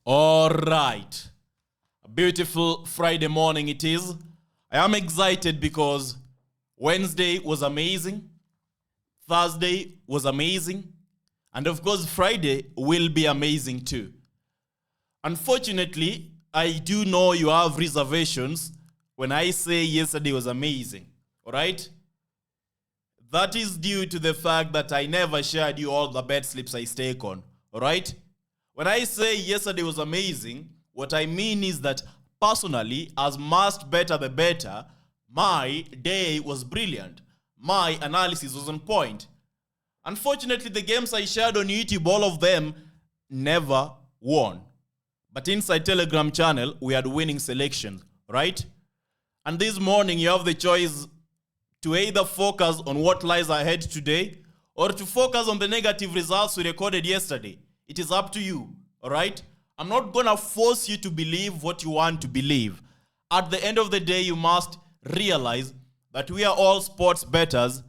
All right. A beautiful Friday morning it is. I am excited because Wednesday was amazing. Thursday was amazing. And of course, Friday will be amazing too. Unfortunately, I do know you have reservations when I say yesterday was amazing. All right? That is due to the fact that I never shared you all the bet slips I stake on. All right? When I say yesterday was amazing, what I mean is that personally, as must better the better, my day was brilliant. My analysis was on point. Unfortunately, the games I shared on YouTube, all of them never won. But inside Telegram channel, we had winning selections, right? And this morning, you have the choice to either focus on what lies ahead today or to focus on the negative results we recorded yesterday. It is up to you, all right? I'm not going to force you to believe what you want to believe. At the end of the day, you must realize that we are all sports bettors,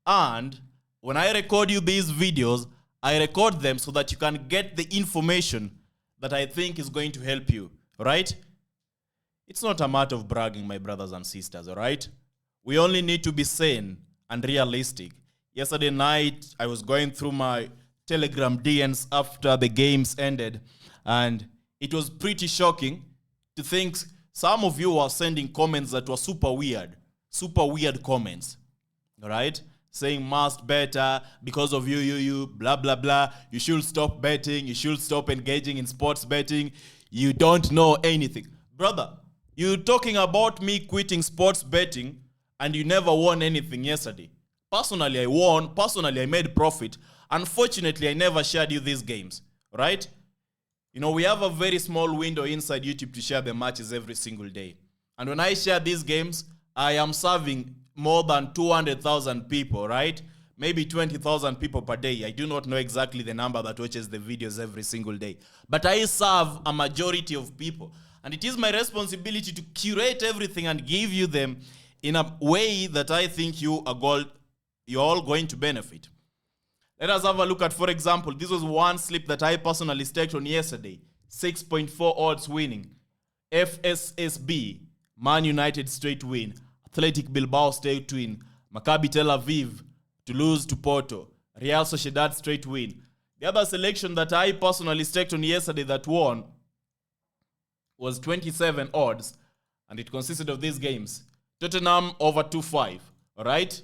and when I record you these videos, I record them so that you can get the information that I think is going to help you, all right? It's not a matter of bragging, my brothers and sisters, all right? We only need to be sane and realistic. Yesterday night, I was going through my Telegram DMs after the games ended, and it was pretty shocking to think some of you were sending comments that were super weird comments, all right? Saying must better because of you, blah, blah, blah. You should stop betting. You should stop engaging in sports betting. You don't know anything. Brother, you're talking about me quitting sports betting and you never won anything yesterday. Personally, I won. Personally, I made profit. Unfortunately, I never shared you these games, right? You know, we have a very small window inside YouTube to share the matches every single day. And when I share these games, I am serving more than 200,000 people, right? Maybe 20,000 people per day. I do not know exactly the number that watches the videos every single day. But I serve a majority of people. And it is my responsibility to curate everything and give you them in a way that I think you're all going to benefit. Let us have a look at, for example, this was one slip that I personally staked on yesterday. 6.4 odds winning. FSSB, Man United straight win. Athletic Bilbao straight win. Maccabi Tel Aviv to lose to Porto. Real Sociedad straight win. The other selection that I personally staked on yesterday that won was 27 odds, and it consisted of these games. Tottenham over 2-5, all right?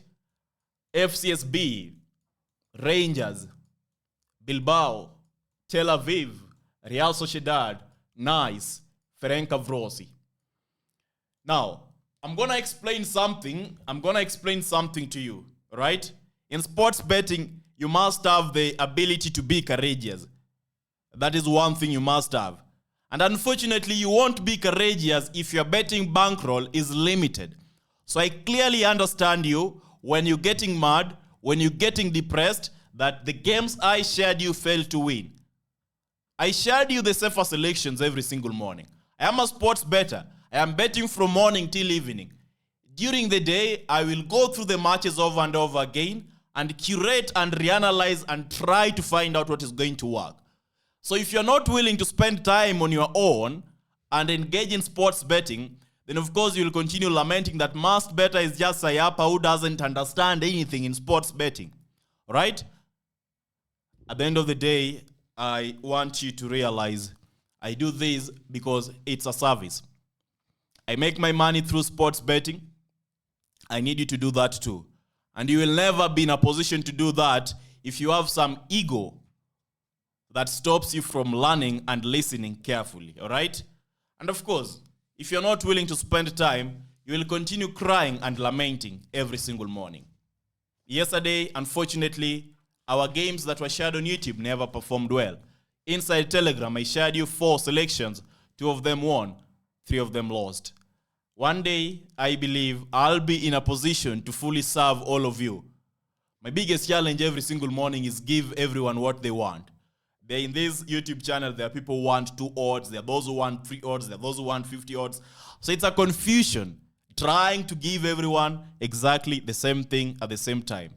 FCSB, Rangers, Bilbao, Tel Aviv, Real Sociedad, Nice, Ferencvárosi. Now, I'm going to explain something to you, right? In sports betting, you must have the ability to be courageous. That is one thing you must have. And unfortunately, you won't be courageous if your betting bankroll is limited. So I clearly understand you when you're getting mad, when you're getting depressed, that the games I shared you failed to win. I shared you the safer selections every single morning. I am a sports bettor. I am betting from morning till evening. During the day, I will go through the matches over and over again and curate and reanalyze and try to find out what is going to work. So if you're not willing to spend time on your own and engage in sports betting, then of course you'll continue lamenting that must better is just a yapper who doesn't understand anything in sports betting. All right? At the end of the day, I want you to realize I do this because it's a service. I make my money through sports betting. I need you to do that too. And you will never be in a position to do that if you have some ego that stops you from learning and listening carefully, all right? And of course, if you're not willing to spend time, you will continue crying and lamenting every single morning. Yesterday, unfortunately, our games that were shared on YouTube never performed well. Inside Telegram, I shared you 4 selections. 2 of them won, 3 of them lost. One day, I believe I'll be in a position to fully serve all of you. My biggest challenge every single morning is give everyone what they want. In this YouTube channel, there are people who want 2 odds, there are those who want 3 odds, there are those who want 50 odds. So it's a confusion trying to give everyone exactly the same thing at the same time.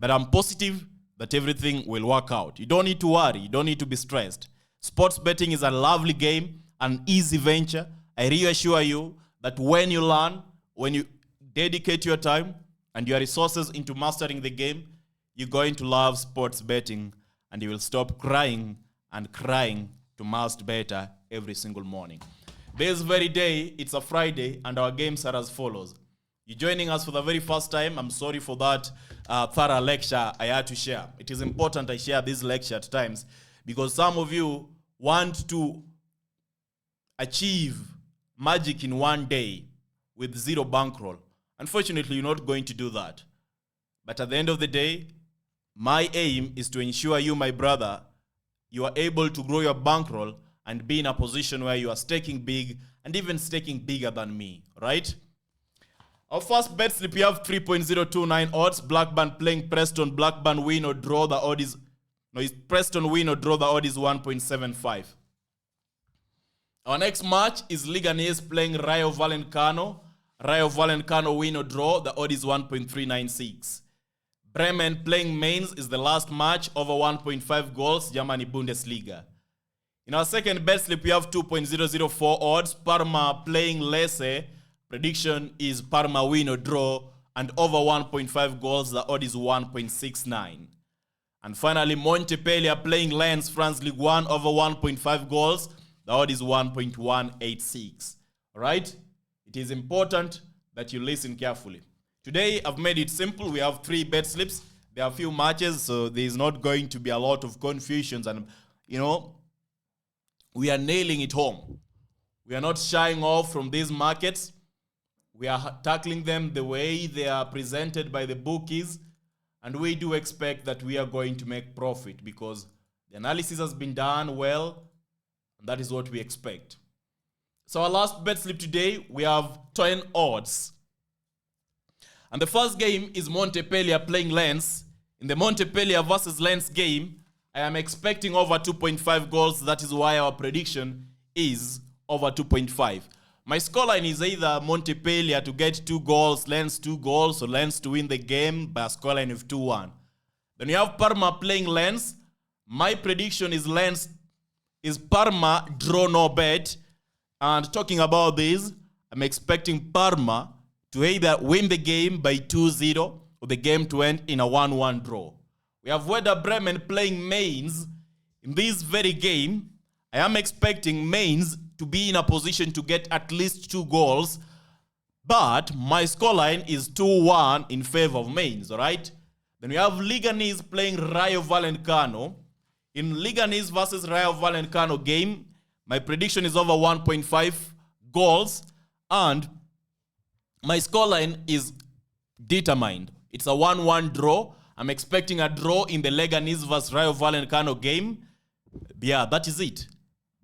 But I'm positive that everything will work out. You don't need to worry. You don't need to be stressed. Sports betting is a lovely game, an easy venture. I reassure you that when you learn, when you dedicate your time and your resources into mastering the game, you're going to love sports betting and you will stop crying and crying to must better every single morning. This very day, it's a Friday, and our games are as follows. You're joining us for the very first time. I'm sorry for that thorough lecture I had to share. It is important I share this lecture at times because some of you want to achieve magic in one day with zero bankroll. Unfortunately, you're not going to do that. But at the end of the day, my aim is to ensure you, my brother, you are able to grow your bankroll and be in a position where you are staking big and even staking bigger than me, right? Our first bet slip, we have 3.029 odds. Blackburn playing Preston. Blackburn win or draw. The odd is... No, it's Preston win or draw. The odd is 1.75. Our next match is Leganés playing Rayo Vallecano. Rayo Vallecano win or draw. The odd is 1.396. Bremen playing Mainz is the last match, over 1.5 goals, Germany Bundesliga. In our second bet slip, we have 2.004 odds. Parma playing Lecce. Prediction is Parma win or draw, and over 1.5 goals, the odd is 1.69. And finally, Montpellier playing Lens France Ligue 1, over 1.5 goals, the odd is 1.186. All right? It is important that you listen carefully. Today, I've made it simple. We have 3 bet slips. There are a few matches, so there's not going to be a lot of confusions. And, we are nailing it home. We are not shying off from these markets. We are tackling them the way they are presented by the bookies. And we do expect that we are going to make profit because the analysis has been done well. And that is what we expect. So our last bet slip today, we have 10 odds. And the first game is Montpellier playing Lens. In the Montpellier versus Lens game, I am expecting over 2.5 goals. That is why our prediction is over 2.5. My scoreline is either Montpellier to get 2 goals, Lens 2 goals, or Lens to win the game by a scoreline of 2-1. Then you have Parma playing Lens. My prediction is Parma draw no bet. And talking about this, I'm expecting Parma to either win the game by 2-0 or the game to end in a 1-1 draw. We have Werder Bremen playing Mainz. In this very game, I am expecting Mainz to be in a position to get at least 2 goals, but my scoreline is 2-1 in favor of Mainz, all right? Then we have Leganés playing Rayo Vallecano. In Leganés versus Rayo Vallecano game, my prediction is over 1.5 goals, and my scoreline is determined. It's a 1-1 draw. I'm expecting a draw in the Leganés versus Rayo Vallecano game. Yeah, that is it.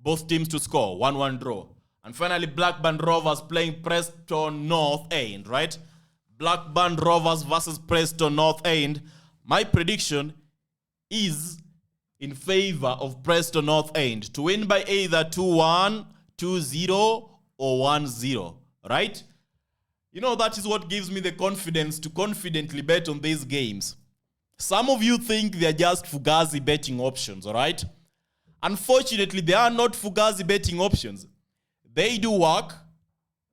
Both teams to score, 1-1 draw. And finally, Blackburn Rovers playing Preston North End, right? Blackburn Rovers versus Preston North End. My prediction is in favor of Preston North End to win by either 2-1, 2-0, or 1-0, right? That is what gives me the confidence to confidently bet on these games. Some of you think they're just fugazi betting options, all right? Unfortunately, they are not fugazi betting options. They do work,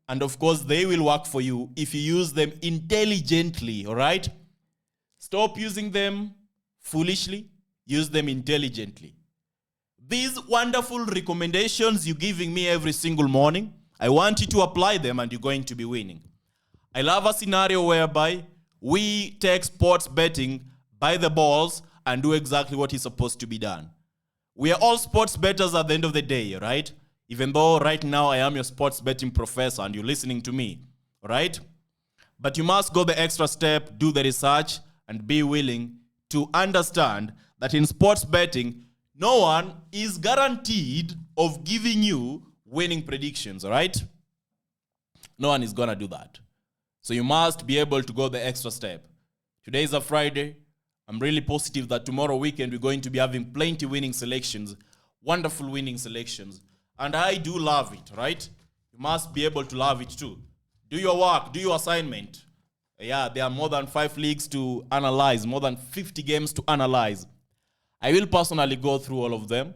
and of course, they will work for you if you use them intelligently, all right? Stop using them foolishly. Use them intelligently. These wonderful recommendations you're giving me every single morning, I want you to apply them and you're going to be winning. I love a scenario whereby we take sports betting by the balls and do exactly what is supposed to be done. We are all sports bettors at the end of the day, right? Even though right now I am your sports betting professor and you're listening to me, right? But you must go the extra step, do the research, and be willing to understand that in sports betting, no one is guaranteed of giving you winning predictions, all right? No one is going to do that. So you must be able to go the extra step. Today is a Friday. I'm really positive that tomorrow weekend we're going to be having plenty winning selections, wonderful winning selections. And I do love it, right? You must be able to love it too. Do your work, do your assignment. Yeah, there are more than 5 leagues to analyze, more than 50 games to analyze. I will personally go through all of them.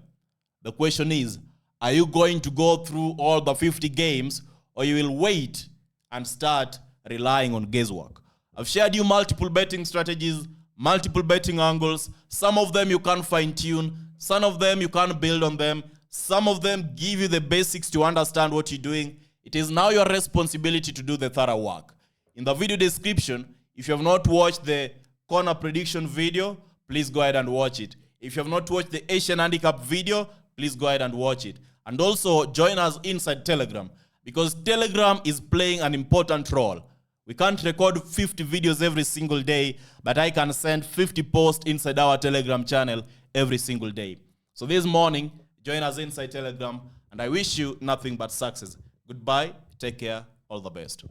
The question is, are you going to go through all the 50 games, or you will wait and start relying on guesswork? I've shared you multiple betting strategies, multiple betting angles. Some of them you can fine-tune. Some of them you can build on them. Some of them give you the basics to understand what you're doing. It is now your responsibility to do the thorough work. In the video description, if you have not watched the corner prediction video, please go ahead and watch it. If you have not watched the Asian handicap video, please go ahead and watch it. And also join us inside Telegram, because Telegram is playing an important role. We can't record 50 videos every single day, but I can send 50 posts inside our Telegram channel every single day. So this morning, join us inside Telegram, and I wish you nothing but success. Goodbye, take care, all the best.